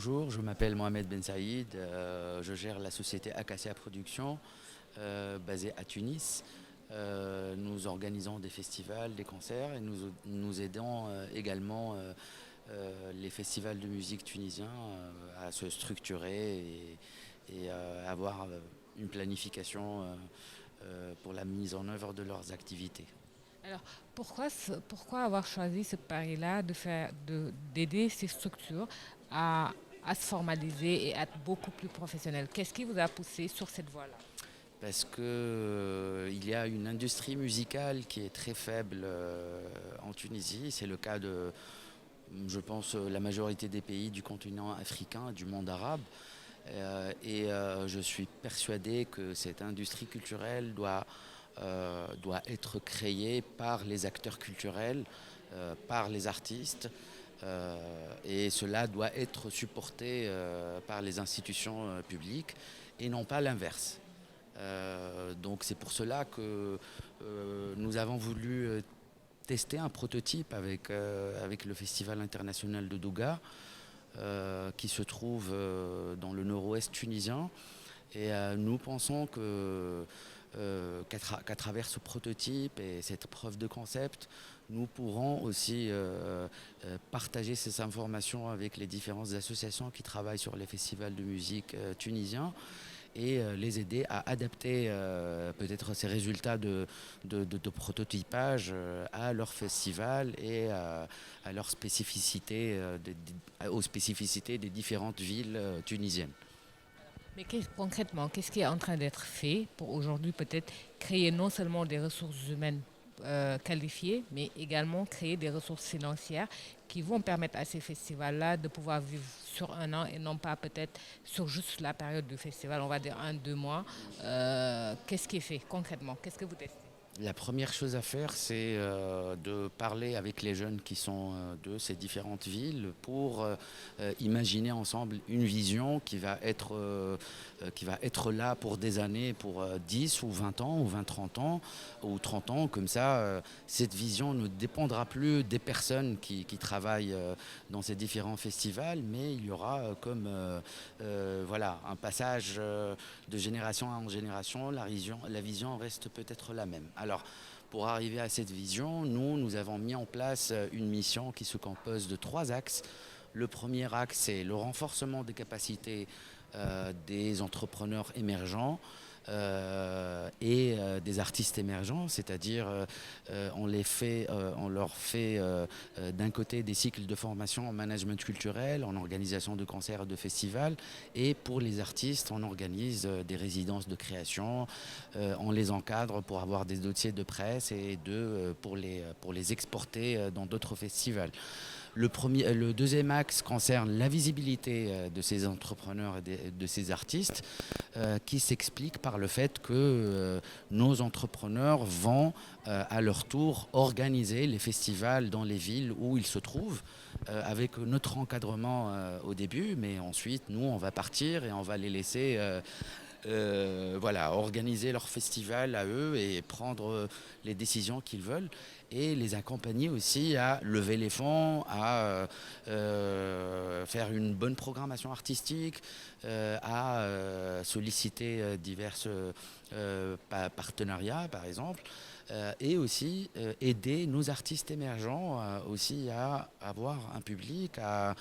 bonjour, je m'appelle Mohamed Ben Saïd, je gère la société Acacia Productions basée à Tunis. Nous organisons des festivals, des concerts et nous aidons également les festivals de musique tunisiens à se structurer et avoir une planification pour la mise en œuvre de leurs activités. Alors, pourquoi avoir choisi ce pari-là d'aider ces structures à, à se formaliser et à être beaucoup plus professionnelles? Qu'est-ce qui vous a poussé sur cette voie-là? Parce que il y a une industrie musicale qui est très faible en Tunisie. C'est le cas de, je pense, la majorité des pays du continent africain, du monde arabe. Je suis persuadé que cette industrie culturelle doit être créée par les acteurs culturels, par les artistes, et cela doit être supporté par les institutions publiques et non pas l'inverse. Donc c'est pour cela que nous avons voulu tester un prototype avec le Festival international de Douga, qui se trouve dans le nord-ouest tunisien. Nous pensons qu'à travers ce prototype et cette preuve de concept, nous pourrons aussi partager ces informations avec les différentes associations qui travaillent sur les festivals de musique tunisiens et les aider à adapter peut-être ces résultats de prototypage à leur festival et à leurs spécificités, aux spécificités des différentes villes tunisiennes. Mais concrètement, qu'est-ce qui est en train d'être fait pour aujourd'hui peut-être créer non seulement des ressources humaines qualifiées, mais également créer des ressources financières qui vont permettre à ces festivals-là de pouvoir vivre sur un an et non pas peut-être sur juste la période du festival, on va dire un, 2 mois. Qu'est-ce qui est fait concrètement? Qu'est-ce que vous testez? La première chose à faire, c'est de parler avec les jeunes qui sont de ces différentes villes pour imaginer ensemble une vision qui va être là pour des années, pour 10 ou 20 ans, ou 20, 30 ans, ou 30 ans. Comme ça, cette vision ne dépendra plus des personnes qui travaillent dans ces différents festivals, mais il y aura voilà, un passage de génération en génération. La vision reste peut-être la même. Alors, pour arriver à cette vision, nous avons mis en place une mission qui se compose de trois axes. Le premier axe, c'est le renforcement des capacités des entrepreneurs émergents des artistes émergents, c'est-à-dire on leur fait d'un côté des cycles de formation en management culturel, en organisation de concerts, de festivals, et pour les artistes, on organise des résidences de création, on les encadre pour avoir des dossiers de presse et pour les exporter dans d'autres festivals. Le deuxième axe concerne la visibilité de ces entrepreneurs et de ces artistes, qui s'explique par le fait que nos entrepreneurs vont à leur tour organiser les festivals dans les villes où ils se trouvent, avec notre encadrement au début, mais ensuite nous on va partir et on va les laisser voilà, organiser leur festival à eux et prendre les décisions qu'ils veulent et les accompagner aussi à lever les fonds, à faire une bonne programmation artistique, à solliciter divers partenariats par exemple. Et aussi aider nos artistes émergents aussi à avoir un public, à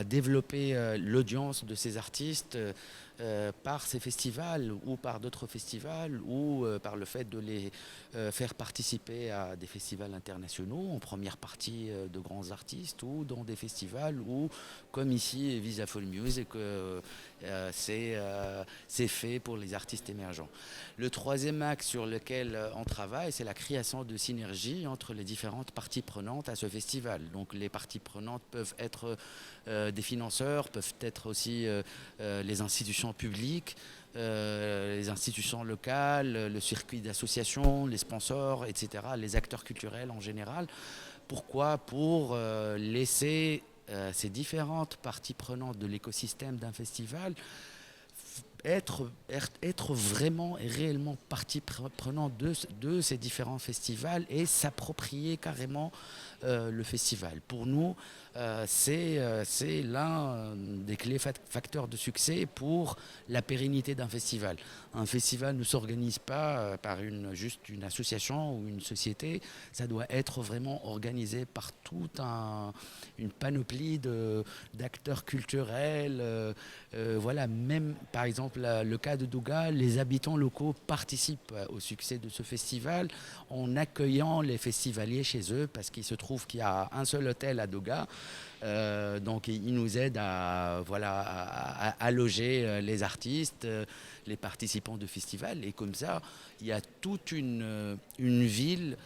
développer l'audience de ces artistes par ces festivals ou par d'autres festivals ou par le fait de les faire participer à des festivals internationaux en première partie de grands artistes ou dans des festivals où, comme ici, Visa Full Music, c'est fait pour les artistes émergents. Le troisième axe sur lequel on travaille, c'est la création de synergies entre les différentes parties prenantes à ce festival. Donc les parties prenantes peuvent être des financeurs, peuvent être aussi les institutions publiques, les institutions locales, le circuit d'associations, les sponsors, etc., les acteurs culturels en général. Pourquoi? Pour laisser ces différentes parties prenantes de l'écosystème d'un festival être vraiment et réellement partie prenante de ces différents festivals et s'approprier carrément le festival. Pour nous, c'est l'un des clés facteurs de succès pour la pérennité d'un festival. Un festival ne s'organise pas par juste une association ou une société, ça doit être vraiment organisé par une panoplie d'acteurs culturels. Voilà, même par exemple le cas de Douga, les habitants locaux participent au succès de ce festival en accueillant les festivaliers chez eux parce qu'il se trouve qu'il y a un seul hôtel à Douga. Donc ils nous aident à loger les artistes, les participants de festival. Et comme ça, il y a toute une ville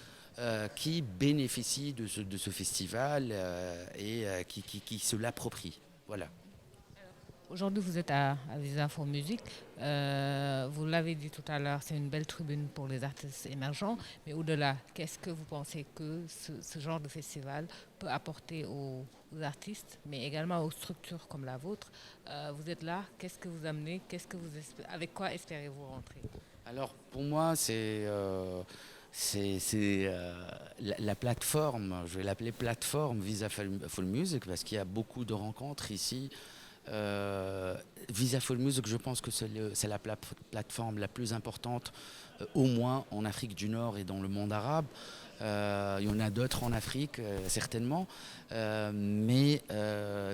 qui bénéficie de ce festival et qui se l'approprie. Voilà. Aujourd'hui, vous êtes à Visa for Music. Vous l'avez dit tout à l'heure, c'est une belle tribune pour les artistes émergents. Mais au-delà, qu'est-ce que vous pensez que ce genre de festival peut apporter aux artistes, mais également aux structures comme la vôtre? Vous êtes là, qu'est-ce que vous amenez? Avec quoi espérez-vous rentrer? Alors pour moi, la plateforme, je vais l'appeler plateforme Visa for Music parce qu'il y a beaucoup de rencontres ici. Visa for Music, je pense que c'est la plateforme la plus importante, au moins en Afrique du Nord et dans le monde arabe. Il y en a d'autres en Afrique, certainement. Mais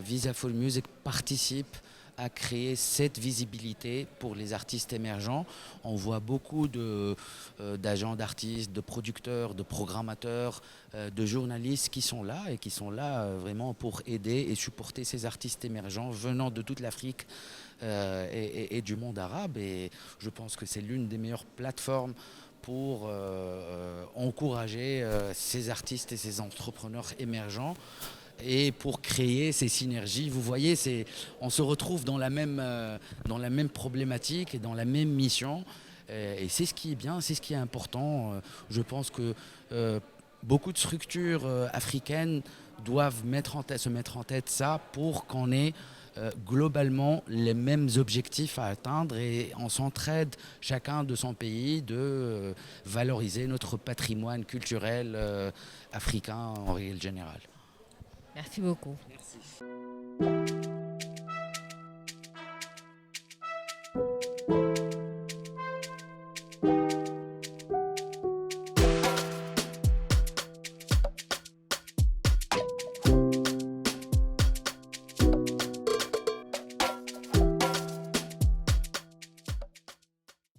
Visa for Music participe à créer cette visibilité pour les artistes émergents. On voit beaucoup d'agents d'artistes, de producteurs, de programmateurs, de journalistes qui sont là et qui sont là vraiment pour aider et supporter ces artistes émergents venant de toute l'Afrique et du monde arabe. Et je pense que c'est l'une des meilleures plateformes pour encourager ces artistes et ces entrepreneurs émergents et pour créer ces synergies. Vous voyez, on se retrouve dans la même problématique et dans la même mission. Et c'est ce qui est bien, c'est ce qui est important. Je pense que beaucoup de structures africaines doivent se mettre en tête ça pour qu'on ait globalement les mêmes objectifs à atteindre et on s'entraide chacun de son pays de valoriser notre patrimoine culturel africain en règle générale. Merci beaucoup. Merci.